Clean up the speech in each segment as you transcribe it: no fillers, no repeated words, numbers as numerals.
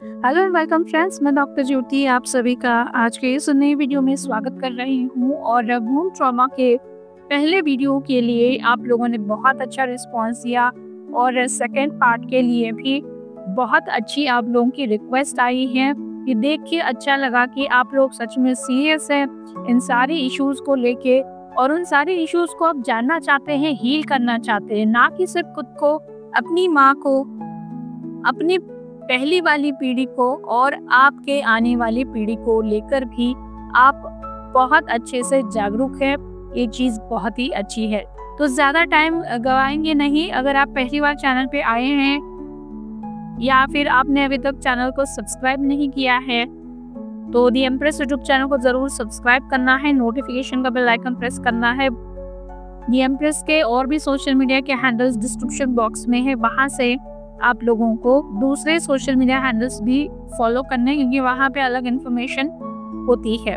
Hello and welcome friends, मैं doctor ज्योति आप सभी का आज के इस नई वीडियो में स्वागत कर रही हूँ। और वूम ट्रॉमा के पहले वीडियो के लिए आप लोगों ने बहुत अच्छा रिस्पांस दिया और सेकंड पार्ट के लिए भी बहुत अच्छी आप लोगों की रिक्वेस्ट आई है। ये देख के अच्छा लगा कि आप लोग सच में सीरियस हैं इन सारे इश्यूज़ को लेके और उन सारे इश्यूज़ को आप जानना चाहते हैं, हील करना चाहते हैं, ना कि सिर्फ खुद को, अपनी माँ को, अपनी पहली वाली पीढ़ी को और आपके आने वाली पीढ़ी को लेकर भी आप बहुत अच्छे से जागरूक हैं। ये चीज़ बहुत ही अच्छी है। तो ज़्यादा टाइम गवाएंगे नहीं। अगर आप पहली बार चैनल पे आए हैं या फिर आपने अभी तक चैनल को सब्सक्राइब नहीं किया है तो दी एम्प्रेस यूट्यूब चैनल को ज़रूर सब्सक्राइब करना है, नोटिफिकेशन का बेल आइकन प्रेस करना है। दी एम्प्रेस के और भी सोशल मीडिया के हैंडल्स डिस्क्रिप्शन बॉक्स में है, वहाँ से आप लोगों को दूसरे सोशल मीडिया हैंडल्स भी फॉलो करने, क्योंकि वहाँ पे अलग इन्फॉर्मेशन होती है।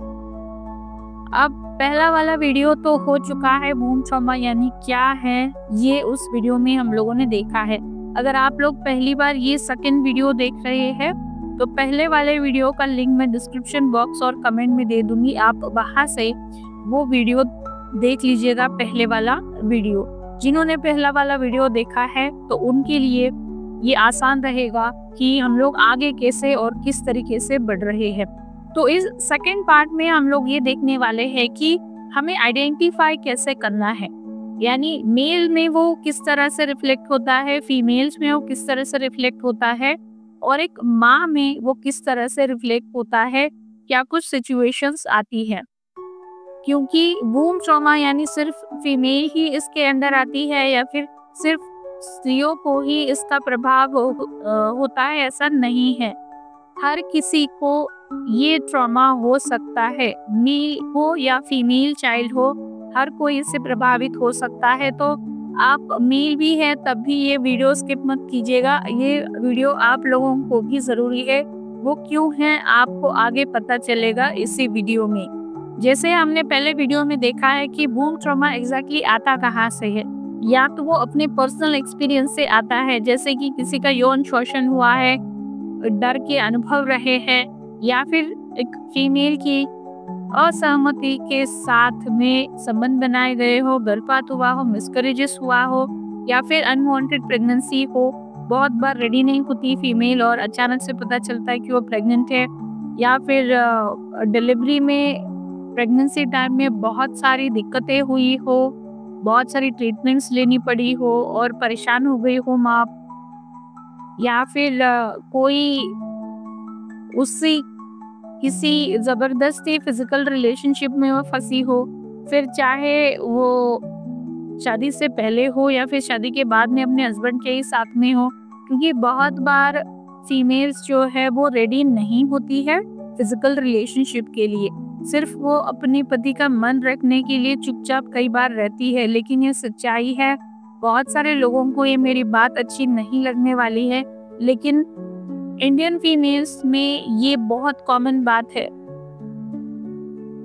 अब पहला वाला वीडियो तो हो चुका है, वूम ट्रॉमा यानी क्या है, ये उस वीडियो में हम लोगों ने देखा है। अगर आप लोग पहली बार ये सेकंड वीडियो देख रहे हैं तो पहले वाले वीडियो का लिंक मैं डिस्क्रिप्शन बॉक्स और कमेंट में दे दूंगी, आप वहाँ से वो वीडियो देख लीजिएगा। पहले वाला वीडियो जिन्होंने पहला वाला वीडियो देखा है तो उनके लिए ये आसान रहेगा कि हम लोग आगे कैसे और किस तरीके से बढ़ रहे हैं। तो इस सेकंड पार्ट में हम लोग ये देखने वाले हैं कि हमें आइडेंटिफाई कैसे करना है, यानी मेल में वो किस तरह से रिफ्लेक्ट होता है, फीमेल्स में वो किस तरह से रिफ्लेक्ट होता है और एक माँ में वो किस तरह से रिफ्लेक्ट होता है। क्या कुछ सिचुएशंस आती है, क्योंकि वूम ट्रॉमा यानी सिर्फ फीमेल ही इसके अंदर आती है या फिर सिर्फ स्त्रियों को ही इसका प्रभाव होता है, ऐसा नहीं है। हर किसी को ये ट्रॉमा हो सकता है, मेल हो या फीमेल चाइल्ड हो, हर कोई इससे प्रभावित हो सकता है। तो आप मेल भी है तब भी ये वीडियो स्किप मत कीजिएगा। ये वीडियो आप लोगों को भी ज़रूरी है। वो क्यों है आपको आगे पता चलेगा इसी वीडियो में। जैसे हमने पहले वीडियो में देखा है कि वूम ट्रॉमा एग्जैक्टली आता कहाँ से है, या तो वो अपने पर्सनल एक्सपीरियंस से आता है, जैसे कि किसी का यौन शोषण हुआ है, डर के अनुभव रहे हैं, या फिर एक फीमेल की असहमति के साथ में संबंध बनाए गए हो, गर्भपात हुआ हो, मिसकैरेजेस हुआ हो, या फिर अनवांटेड प्रेगनेंसी हो। बहुत बार रेडी नहीं होती फीमेल और अचानक से पता चलता है कि वो प्रेग्नेंट है, या फिर डिलीवरी में प्रेगनेंसी टाइम में बहुत सारी दिक्कतें हुई हो, बहुत सारी ट्रीटमेंट्स लेनी पड़ी हो और परेशान हो गई हो माँ, या फिर कोई उससे किसी ज़बरदस्ती फिजिकल रिलेशनशिप में वो फंसी हो, फिर चाहे वो शादी से पहले हो या फिर शादी के बाद में अपने हस्बैंड के ही साथ में हो। क्योंकि बहुत बार फीमेल्स जो है वो रेडी नहीं होती है फिजिकल रिलेशनशिप के लिए, सिर्फ वो अपने पति का मन रखने के लिए चुपचाप कई बार रहती है। लेकिन ये सच्चाई है, बहुत सारे लोगों को ये मेरी बात अच्छी नहीं लगने वाली है, लेकिन इंडियन फीमेल्स में ये बहुत कॉमन बात है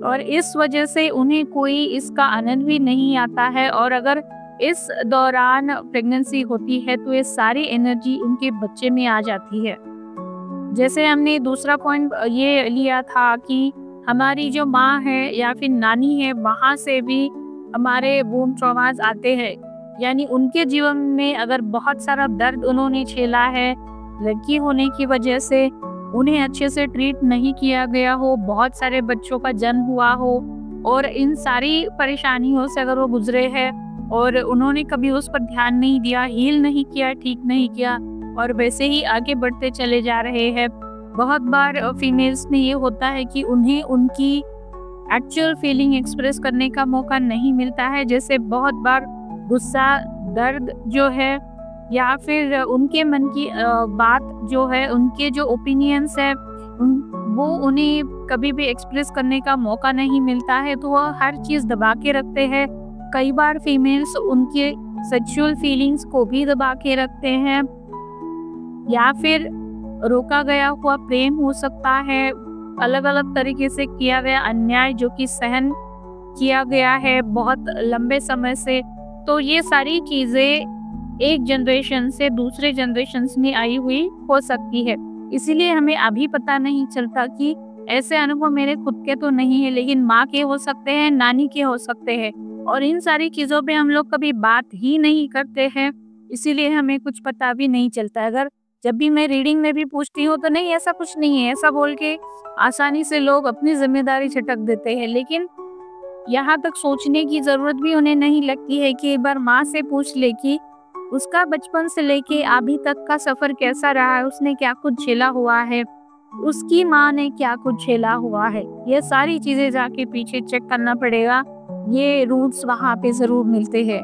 और इस वजह से उन्हें कोई इसका आनंद भी नहीं आता है। और अगर इस दौरान प्रेगनेंसी होती है तो ये सारी एनर्जी उनके बच्चे में आ जाती है। जैसे हमने दूसरा पॉइंट ये लिया था कि हमारी जो माँ है या फिर नानी है, वहाँ से भी हमारे वूम ट्रॉमास आते हैं, यानी उनके जीवन में अगर बहुत सारा दर्द उन्होंने झेला है, लड़की होने की वजह से उन्हें अच्छे से ट्रीट नहीं किया गया हो, बहुत सारे बच्चों का जन्म हुआ हो और इन सारी परेशानियों से अगर वो गुजरे हैं और उन्होंने कभी उस पर ध्यान नहीं दिया, हील नहीं किया, ठीक नहीं किया और वैसे ही आगे बढ़ते चले जा रहे हैं। बहुत बार फीमेल्स में ये होता है कि उन्हें उनकी एक्चुअल फीलिंग एक्सप्रेस करने का मौका नहीं मिलता है, जैसे बहुत बार गुस्सा, दर्द जो है, या फिर उनके मन की बात जो है, उनके जो ओपिनियंस है वो उन्हें कभी भी एक्सप्रेस करने का मौका नहीं मिलता है, तो वह हर चीज़ दबा के रखते हैं। कई बार फीमेल्स उनके सेक्सुअल फीलिंग्स को भी दबा के रखते हैं, या फिर रोका गया हुआ प्रेम हो सकता है, अलग अलग तरीके से किया गया अन्याय जो कि सहन किया गया है बहुत लंबे समय से। तो ये सारी चीज़ें एक जनरेशन से दूसरे जनरेशन में आई हुई हो सकती है। इसीलिए हमें अभी पता नहीं चलता कि ऐसे अनुभव मेरे खुद के तो नहीं है, लेकिन माँ के हो सकते हैं, नानी के हो सकते हैं, और इन सारी चीज़ों पे हम लोग कभी बात ही नहीं करते हैं, इसीलिए हमें कुछ पता भी नहीं चलता। अगर जब भी मैं रीडिंग में भी पूछती हूँ तो नहीं ऐसा कुछ नहीं है, ऐसा बोल के आसानी से लोग अपनी जिम्मेदारी झटक देते हैं, लेकिन यहाँ तक सोचने की ज़रूरत भी उन्हें नहीं लगती है कि एक बार माँ से पूछ ले कि उसका बचपन से लेके अभी तक का सफ़र कैसा रहा है, उसने क्या कुछ झेला हुआ है, उसकी माँ ने क्या कुछ झेला हुआ है। ये सारी चीज़ें जाके पीछे चेक करना पड़ेगा, ये रूट्स वहाँ पे ज़रूर मिलते हैं।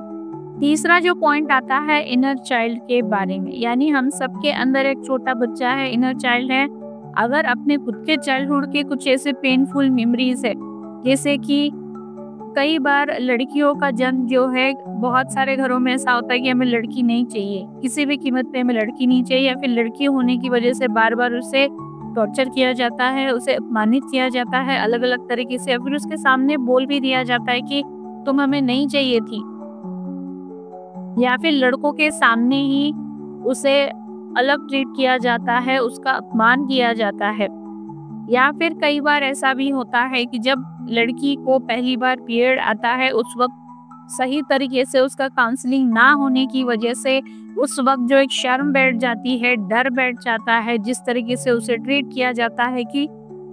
तीसरा जो पॉइंट आता है इनर चाइल्ड के बारे में, यानी हम सबके अंदर एक छोटा बच्चा है, इनर चाइल्ड है। अगर अपने खुद के चाइल्डहुड के कुछ ऐसे पेनफुल मेमोरीज है, जैसे कि कई बार लड़कियों का जन्म जो है, बहुत सारे घरों में ऐसा होता है कि हमें लड़की नहीं चाहिए, किसी भी कीमत पे हमें लड़की नहीं चाहिए, या फिर लड़की होने की वजह से बार बार उसे टॉर्चर किया जाता है, उसे अपमानित किया जाता है अलग अलग तरीके से, या फिर उसके सामने बोल भी दिया जाता है कि तुम हमें नहीं चाहिए थी, या फिर लड़कों के सामने ही उसे अलग ट्रीट किया जाता है, उसका अपमान किया जाता है। या फिर कई बार ऐसा भी होता है कि जब लड़की को पहली बार पीरियड आता है, उस वक्त सही तरीके से उसका काउंसलिंग ना होने की वजह से उस वक्त जो एक शर्म बैठ जाती है, डर बैठ जाता है, जिस तरीके से उसे ट्रीट किया जाता है कि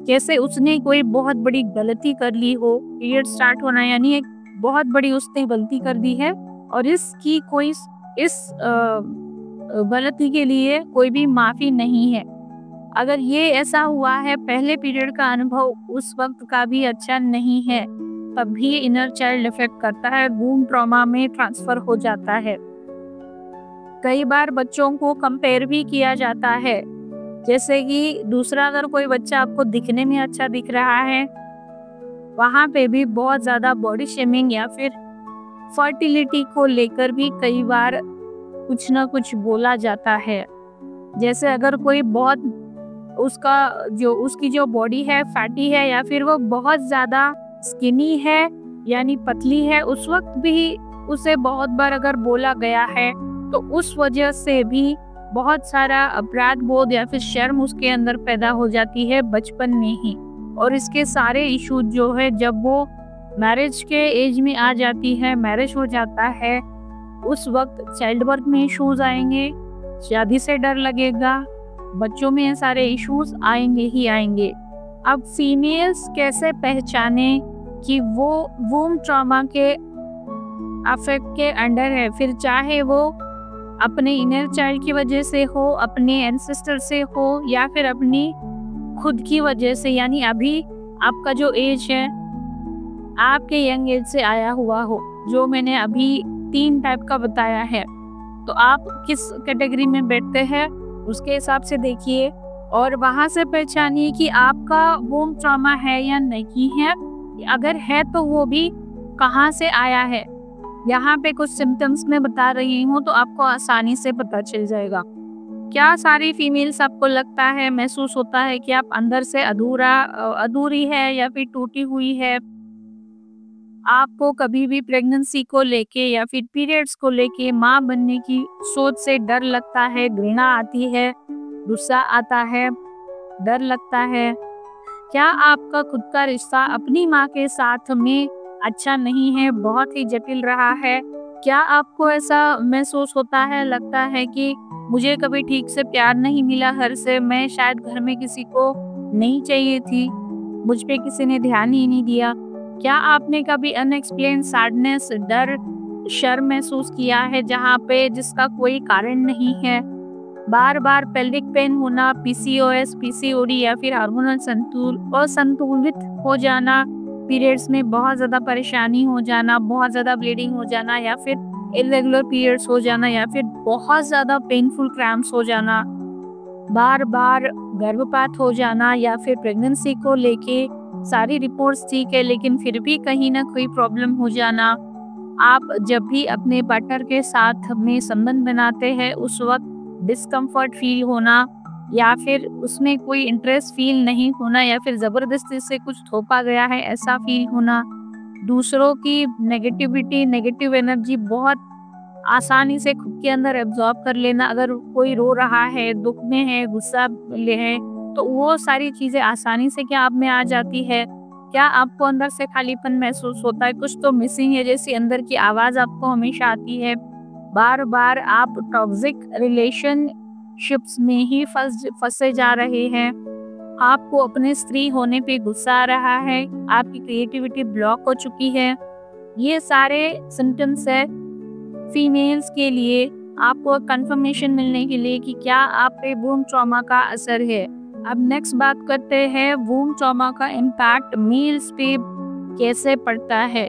जैसे उसने कोई बहुत बड़ी गलती कर ली हो। पीरियड स्टार्ट होना यानी एक बहुत बड़ी उसने गलती कर दी है, और इसकी कोई इस गलती के लिए कोई भी माफ़ी नहीं है। अगर ये ऐसा हुआ है, पहले पीरियड का अनुभव उस वक्त का भी अच्छा नहीं है, तब भी इनर चाइल्ड इफेक्ट करता है, वूम ट्रॉमा में ट्रांसफर हो जाता है। कई बार बच्चों को कंपेयर भी किया जाता है, जैसे कि दूसरा अगर कोई बच्चा आपको दिखने में अच्छा दिख रहा है, वहाँ पे भी बहुत ज़्यादा बॉडी शेमिंग या फिर फर्टिलिटी को लेकर भी कई बार कुछ ना कुछ बोला जाता है। जैसे अगर कोई बहुत उसकी जो बॉडी है फैटी है, या फिर वो बहुत ज़्यादा स्किनी है यानी पतली है, उस वक्त भी उसे बहुत बार अगर बोला गया है तो उस वजह से भी बहुत सारा अपराध बोध या फिर शर्म उसके अंदर पैदा हो जाती है बचपन में ही। और इसके सारे इश्यूज जो है जब वो मैरिज के एज में आ जाती है, मैरिज हो जाता है, उस वक्त चाइल्ड बर्थ में इश्यूज आएंगे, शादी से डर लगेगा, बच्चों में ये सारे इश्यूज आएंगे ही आएंगे। अब फीमेल्स कैसे पहचाने कि वो वूम ट्रॉमा के अफेक्ट के अंडर है, फिर चाहे वो अपने इनर चाइल्ड की वजह से हो, अपने एंसेस्टर से हो, या फिर अपनी खुद की वजह से, यानी अभी आपका जो एज है आपके यंग एज से आया हुआ हो, जो मैंने अभी 3 टाइप का बताया है। तो आप किस कैटेगरी में बैठते हैं उसके हिसाब से देखिए, और वहाँ से पहचानिए कि आपका वूम ट्रॉमा है या नहीं है। अगर है तो वो भी कहाँ से आया है। यहाँ पे कुछ सिम्टम्स मैं बता रही हूँ तो आपको आसानी से पता चल जाएगा। क्या सारी फीमेल्स आपको लगता है, महसूस होता है कि आप अंदर से अधूरी है या फिर टूटी हुई है? आपको कभी भी प्रेगनेंसी को लेके या फिर पीरियड्स को लेके, माँ बनने की सोच से डर लगता है, घृणा आती है, गुस्सा आता है, डर लगता है? क्या आपका खुद का रिश्ता अपनी माँ के साथ में अच्छा नहीं है, बहुत ही जटिल रहा है? क्या आपको ऐसा महसूस होता है, लगता है कि मुझे कभी ठीक से प्यार नहीं मिला घर से, मैं शायद घर में किसी को नहीं चाहिए थी, मुझ पे किसी ने ध्यान ही नहीं दिया? क्या आपने कभी अनएक्सप्लेन सैडनेस, डर, शर्म महसूस किया है जहाँ पे जिसका कोई कारण नहीं है? बार बार पेल्विक पेन होना, पीसीओएस, पीसीओडी या फिर हार्मोनल असंतुलित हो जाना, पीरियड्स में बहुत ज़्यादा परेशानी हो जाना, बहुत ज़्यादा ब्लीडिंग हो जाना, या फिर इरेगुलर पीरियड्स हो जाना, या फिर बहुत ज़्यादा पेनफुल क्रैम्प्स हो जाना, बार बार गर्भपात हो जाना, या फिर प्रेगनेंसी को लेके सारी रिपोर्ट्स ठीक है लेकिन फिर भी कहीं ना कोई प्रॉब्लम हो जाना, आप जब भी अपने पार्टनर के साथ में संबंध बनाते हैं उस वक्त डिस्कम्फर्ट फील होना, या फिर उसमें कोई इंटरेस्ट फील नहीं होना, या फिर ज़बरदस्ती से कुछ थोपा गया है ऐसा फील होना, दूसरों की नेगेटिविटी, नेगेटिव एनर्जी बहुत आसानी से खुद के अंदर एब्जॉर्ब कर लेना। अगर कोई रो रहा है, दुख में है, गुस्सा ले है, तो वो सारी चीज़ें आसानी से क्या आप में आ जाती है? क्या आपको अंदर से खालीपन महसूस होता है? कुछ तो मिसिंग है जैसी अंदर की आवाज़ आपको हमेशा आती है? बार-बार आप टॉक्सिक रिलेशनशिप्स में ही फँसे जा रहे हैं। आपको अपने स्त्री होने पे गुस्सा आ रहा है, आपकी क्रिएटिविटी ब्लॉक हो चुकी है। ये सारे सिम्पटम्स है फीमेल्स के लिए, आपको कंफर्मेशन मिलने के लिए कि क्या आप पे वूम्ब ट्रॉमा का असर है। अब नेक्स्ट बात करते हैं वूम्ब ट्रॉमा का इम्पैक्ट मेल्स पे कैसे पड़ता है।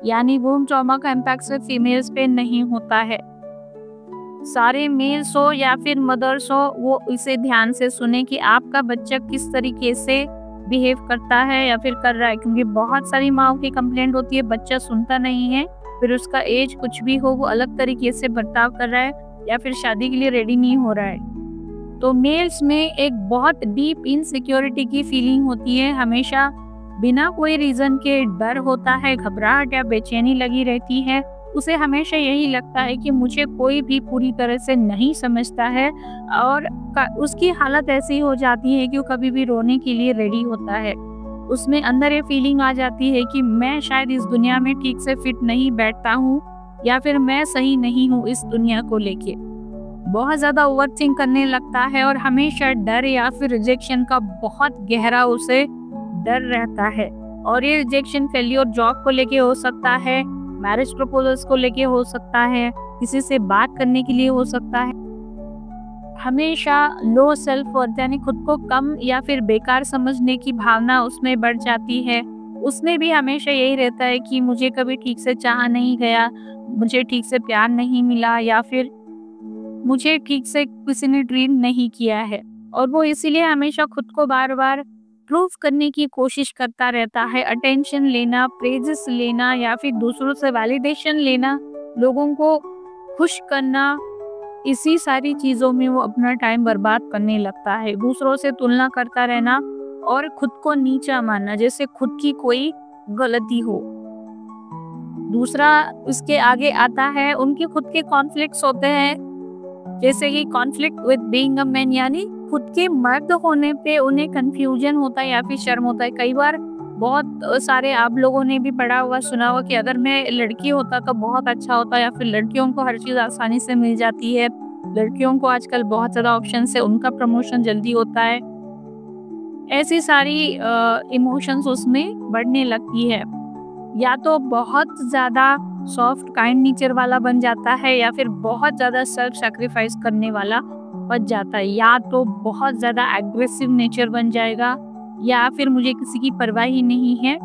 यानी वूम्ब ट्रॉमा का इम्पैक्ट सिर्फ फीमेल्स पे नहीं होता है। सारे मेल्स हो या फिर मदर्स हो, वो इसे ध्यान से सुने कि आपका बच्चा किस तरीके से बिहेव करता है या फिर कर रहा है। क्योंकि बहुत सारी माँओं की कंप्लेंट होती है बच्चा सुनता नहीं है, फिर उसका एज कुछ भी हो वो अलग तरीके से बर्ताव कर रहा है या फिर शादी के लिए रेडी नहीं हो रहा है। तो मेल्स में एक बहुत डीप इनसिक्योरिटी की फीलिंग होती है, हमेशा बिना कोई रीज़न के डर होता है, घबराहट या बेचैनी लगी रहती है। उसे हमेशा यही लगता है कि मुझे कोई भी पूरी तरह से नहीं समझता है और उसकी हालत ऐसी हो जाती है कि वो कभी भी रोने के लिए रेडी होता है। उसमें अंदर ये फीलिंग आ जाती है कि मैं शायद इस दुनिया में ठीक से फिट नहीं बैठता हूँ या फिर मैं सही नहीं हूँ इस दुनिया को लेके। बहुत ज़्यादा ओवरथिंक करने लगता है और हमेशा डर या फिर रिजेक्शन का बहुत गहरा उसे डर रहता है। और ये रिजेक्शन फेल्योर जॉब को लेके हो सकता है, मैरिज प्रपोजल्स को लेके हो सकता है, किसी से बात करने के लिए हो सकता है। हमेशा लो सेल्फ वर्थ यानी खुद को कम या फिर बेकार समझने की भावना उसमें बढ़ जाती है। उसमें भी हमेशा यही रहता है कि मुझे कभी ठीक से चाहा नहीं गया, मुझे ठीक से प्यार नहीं मिला या फिर मुझे ठीक से किसी ने ट्रीट नहीं किया है। और वो इसीलिए हमेशा खुद को बार-बार प्रूव करने की कोशिश करता रहता है। अटेंशन लेना, प्रेज़ेस लेना या फिर दूसरों से वैलिडेशन लेना, लोगों को खुश करना, इसी सारी चीज़ों में वो अपना टाइम बर्बाद करने लगता है। दूसरों से तुलना करता रहना और खुद को नीचा मानना, जैसे खुद की कोई गलती हो। दूसरा इसके आगे आता है उनके खुद के कॉन्फ्लिक्ट्स होते हैं, जैसे कि conflict with being a man, यानी खुद के मर्द होने पे उन्हें कंफ्यूजन होता है या फिर शर्म होता है। कई बार बहुत सारे आप लोगों ने भी पढ़ा हुआ सुना हुआ कि अगर मैं लड़की होता तो बहुत अच्छा होता, या फिर लड़कियों को हर चीज़ आसानी से मिल जाती है, लड़कियों को आजकल बहुत ज़्यादा ऑप्शन है, उनका प्रमोशन जल्दी होता है। ऐसी सारी इमोशंस उसमें बढ़ने लगती है। या तो बहुत ज़्यादा सॉफ्ट काइंड नेचर वाला बन जाता है या फिर बहुत ज़्यादा सेल्फ सैक्रिफाइस करने वाला बन जाता है, या तो बहुत ज़्यादा एग्रेसिव नेचर बन जाएगा या फिर मुझे किसी की परवाह ही नहीं है,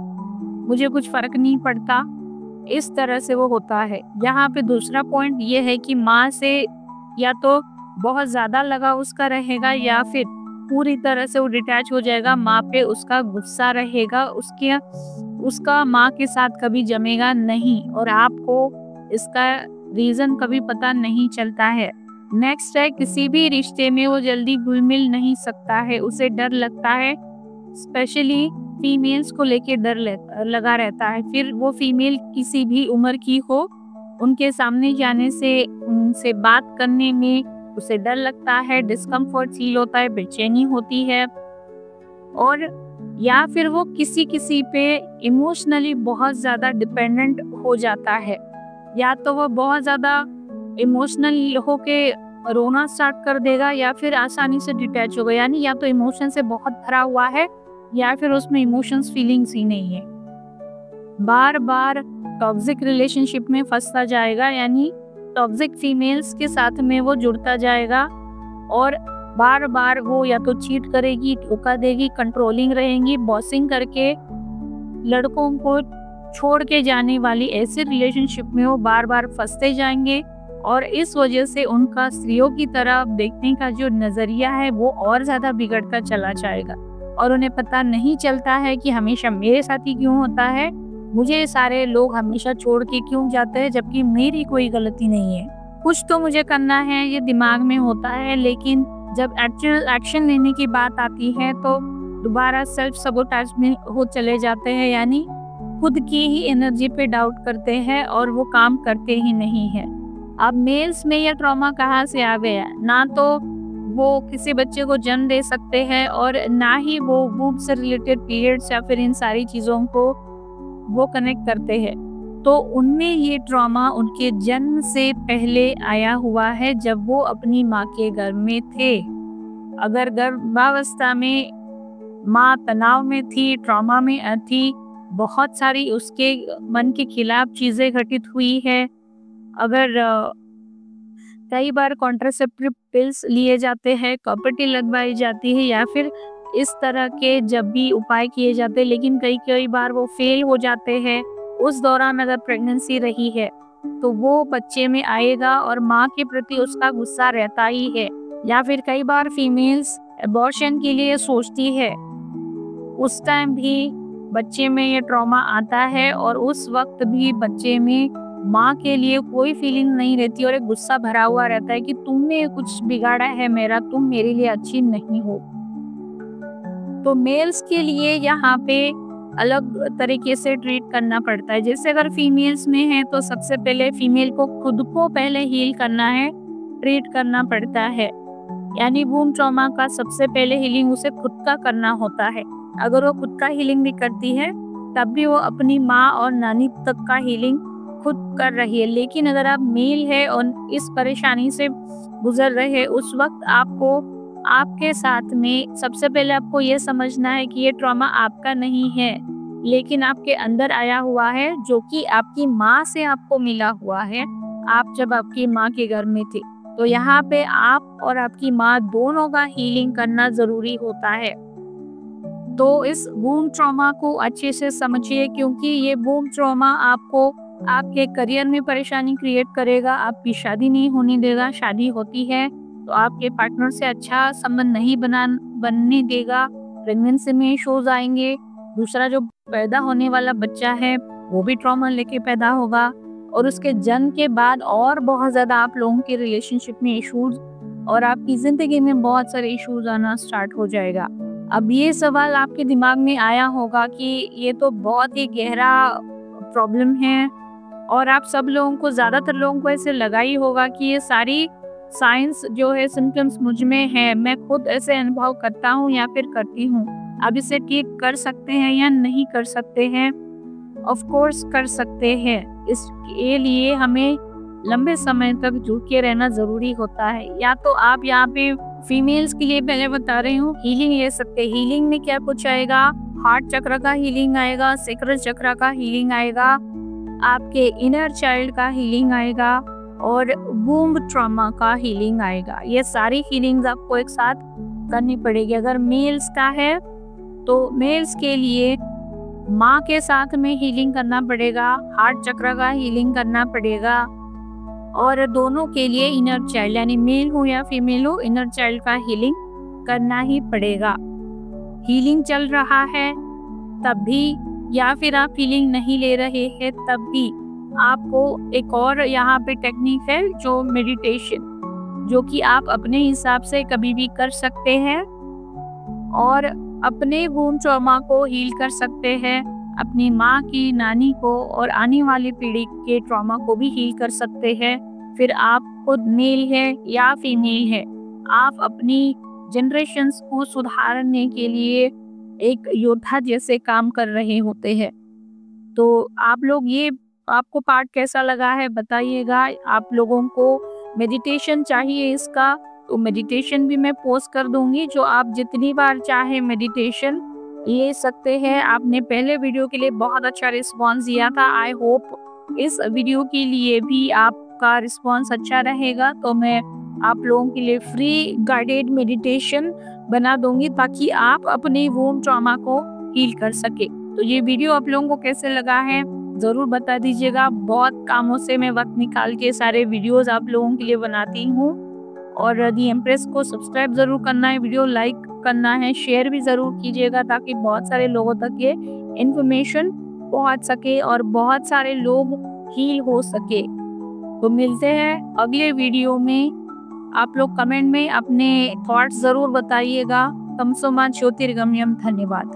मुझे कुछ फ़र्क नहीं पड़ता, इस तरह से वो होता है। यहाँ पे दूसरा पॉइंट ये है कि माँ से या तो बहुत ज़्यादा लगाव उसका रहेगा या फिर पूरी तरह से वो डिटैच हो जाएगा, माँ पे उसका गुस्सा रहेगा, उसका माँ के साथ कभी जमेगा नहीं और आपको इसका रीज़न कभी पता नहीं चलता है। नेक्स्ट है किसी भी रिश्ते में वो जल्दी घुल मिल नहीं सकता है, उसे डर लगता है, स्पेशली फीमेल्स को लेके डर लगा रहता है। फिर वो फीमेल किसी भी उम्र की हो, उनके सामने जाने से, उनसे बात करने में उसे डर लगता है, डिस्कम्फर्ट फील होता है, बेचैनी होती है। और या फिर वो किसी पे इमोशनली बहुत ज़्यादा डिपेंडेंट हो जाता है, या तो वो बहुत ज़्यादा इमोशनल होके रोना स्टार्ट कर देगा या फिर आसानी से डिटैच होगा। यानी या तो इमोशन से बहुत भरा हुआ है या फिर उसमें इमोशंस फीलिंग्स ही नहीं है। बार बार टॉक्सिक रिलेशनशिप में फंसता जाएगा, यानी टॉक्सिक फीमेल्स के साथ में वो जुड़ता जाएगा और बार बार वो या तो चीट करेगी, धोखा देगी, कंट्रोलिंग रहेंगी, बॉसिंग करके लड़कों को छोड़ के जाने वाली ऐसे रिलेशनशिप में वो बार बार फंसते जाएंगे और इस वजह से उनका स्त्रियों की तरफ देखने का जो नज़रिया है वो और ज़्यादा बिगड़ता चला जाएगा और उन्हें पता नहीं चलता है कि हमेशा मेरे साथ ही क्यों होता है, मुझे सारे लोग हमेशा छोड़ के क्यों जाते हैं जबकि मेरी कोई गलती नहीं है। कुछ तो मुझे करना है, ये दिमाग में होता है, लेकिन जब एक्चुअल एक्शन लेने की बात आती है तो दोबारा सेल्फ सबोटाज में हो चले जाते हैं, यानी खुद की ही एनर्जी पे डाउट करते हैं और वो काम करते ही नहीं है। अब मेल्स में ये ट्रॉमा कहाँ से आ गया? ना तो वो किसी बच्चे को जन्म दे सकते हैं और ना ही वो वूम्ब से रिलेटेड पीरियड्स या फिर इन सारी चीज़ों को वो कनेक्ट करते हैं। तो उनमें ये ट्रॉमा उनके जन्म से पहले आया हुआ है, जब वो अपनी माँ के गर्भ में थे। अगर गर्भावस्था में माँ तनाव में थी, ट्रॉमा में थी, बहुत सारी उसके मन के खिलाफ चीज़ें घटित हुई है, अगर कई बार कॉन्ट्रासेप्टिव पिल्स लिए जाते हैं, कॉपर्टी लगवाई जाती है या फिर इस तरह के जब भी उपाय किए जाते हैं, लेकिन कई बार वो फेल हो जाते हैं। उस दौरान अगर प्रेगनेंसी रही है तो वो बच्चे में आएगा और माँ के प्रति उसका गुस्सा रहता ही है। या फिर कई बार फीमेल्स अबॉर्शन के लिए सोचती है, उस टाइम भी बच्चे में ये ट्रॉमा आता है और उस वक्त भी बच्चे में माँ के लिए कोई फीलिंग नहीं रहती और एक गुस्सा भरा हुआ रहता है कि तुमने कुछ बिगाड़ा है मेरा, तुम मेरे लिए अच्छी नहीं हो। तो मेल्स के लिए यहाँ पे अलग तरीके से ट्रीट करना पड़ता है। जैसे अगर फीमेल्स में है तो सबसे पहले फीमेल को खुद को पहले हील करना है, ट्रीट करना पड़ता है। यानी वूम्ब ट्रॉमा का सबसे पहले हीलिंग उसे खुद का करना होता है। अगर वो खुद का हीलिंग भी करती है तब भी वो अपनी माँ और नानी तक का हीलिंग खुद कर रही है। लेकिन अगर आप मेल है और इस परेशानी से गुजर रहे हैं, उस वक्त आपको आपके साथ में सबसे पहले आपको ये समझना है कि ये ट्रॉमा आपका नहीं है, लेकिन आपके अंदर आया हुआ है, जो कि आपकी माँ से आपको मिला हुआ है, आप जब आपकी माँ के घर में थे। तो यहाँ पे आप और आपकी माँ दोनों का हीलिंग करना ज़रूरी होता है। तो इस वूम्ब ट्रॉमा को अच्छे से समझिए, क्योंकि ये वूम्ब ट्रॉमा आपको आपके करियर में परेशानी क्रिएट करेगा, आपकी शादी नहीं होने देगा। शादी होती है तो आपके पार्टनर से अच्छा संबंध नहीं बनने देगा, प्रेगनेंसी में इश्यूज आएंगे। दूसरा, जो पैदा होने वाला बच्चा है वो भी ट्रॉमा लेके पैदा होगा और उसके जन्म के बाद और बहुत ज़्यादा आप लोगों के रिलेशनशिप में इश्यूज और आपकी ज़िंदगी में बहुत सारे इश्यूज आना स्टार्ट हो जाएगा। अब ये सवाल आपके दिमाग में आया होगा कि ये तो बहुत ही गहरा प्रॉब्लम है और आप सब लोगों को, ज़्यादातर लोगों को ऐसे लगा ही होगा कि ये सारी साइंस जो है, सिम्टम्स मुझ में है, मैं खुद ऐसे अनुभव करता हूँ या फिर करती हूँ। अब इसे ठीक कर सकते हैं या नहीं कर सकते हैं? ऑफ कोर्स कर सकते हैं। इसके लिए हमें लंबे समय तक जुड़ के रहना ज़रूरी होता है। या तो आप यहाँ पे फीमेल्स के लिए पहले बता रही हूँ, हीलिंग ले सकते हैं। हीलिंग में क्या कुछ आएगा? हार्ट चक्र का हीलिंग आएगा, सेक्रल चक्र का हीलिंग आएगा, आपके इनर चाइल्ड का हीलिंग आएगा और वूम्ब ट्रॉमा का हीलिंग आएगा। ये सारी हीलिंग्स आपको एक साथ करनी पड़ेगी। अगर मेल्स का है तो मेल्स के लिए माँ के साथ में हीलिंग करना पड़ेगा, हार्ट चक्र का हीलिंग करना पड़ेगा और दोनों के लिए इनर चाइल्ड, यानी मेल हो या फीमेल हो, इनर चाइल्ड का हीलिंग करना ही पड़ेगा। हीलिंग चल रहा है तब भी, या फिर आप हीलिंग नहीं ले रहे हैं तब भी, आपको एक और यहाँ पे टेक्निक है जो मेडिटेशन, जो कि आप अपने हिसाब से कभी भी कर सकते हैं और अपने वूम्ब ट्रॉमा को हील कर सकते हैं, अपनी माँ की, नानी को और आने वाली पीढ़ी के ट्रॉमा को भी हील कर सकते हैं। फिर आप खुद मेल है या फीमेल है, आप अपनी जनरेशन्स को सुधारने के लिए एक योद्धा जैसे काम कर रहे होते हैं। तो आप लोग, ये आपको पार्ट कैसा लगा है बताइएगा। आप लोगों को मेडिटेशन चाहिए इसका, तो मेडिटेशन भी मैं पोस्ट कर दूंगी, जो आप जितनी बार चाहे मेडिटेशन ले सकते हैं। आपने पहले वीडियो के लिए बहुत अच्छा रिस्पांस दिया था। आई होप इस वीडियो के लिए भी आपका रिस्पांस अच्छा रहेगा, तो मैं आप लोगों के लिए फ्री गाइडेड मेडिटेशन बना दूंगी ताकि आप अपने वूम्ब ट्रॉमा को हील कर सके। तो ये वीडियो आप लोगों को कैसे लगा है ज़रूर बता दीजिएगा। बहुत कामों से मैं वक्त निकाल के सारे वीडियोस आप लोगों के लिए बनाती हूँ। और दी एम्प्रेस को सब्सक्राइब ज़रूर करना है, वीडियो लाइक करना है, शेयर भी ज़रूर कीजिएगा ताकि बहुत सारे लोगों तक ये इन्फॉर्मेशन पहुँच सके और बहुत सारे लोग हील हो सके। तो मिलते हैं अगले वीडियो में। आप लोग कमेंट में अपने थॉट्स ज़रूर बताइएगा। तमसो मा ज्योतिर्गमयम। धन्यवाद।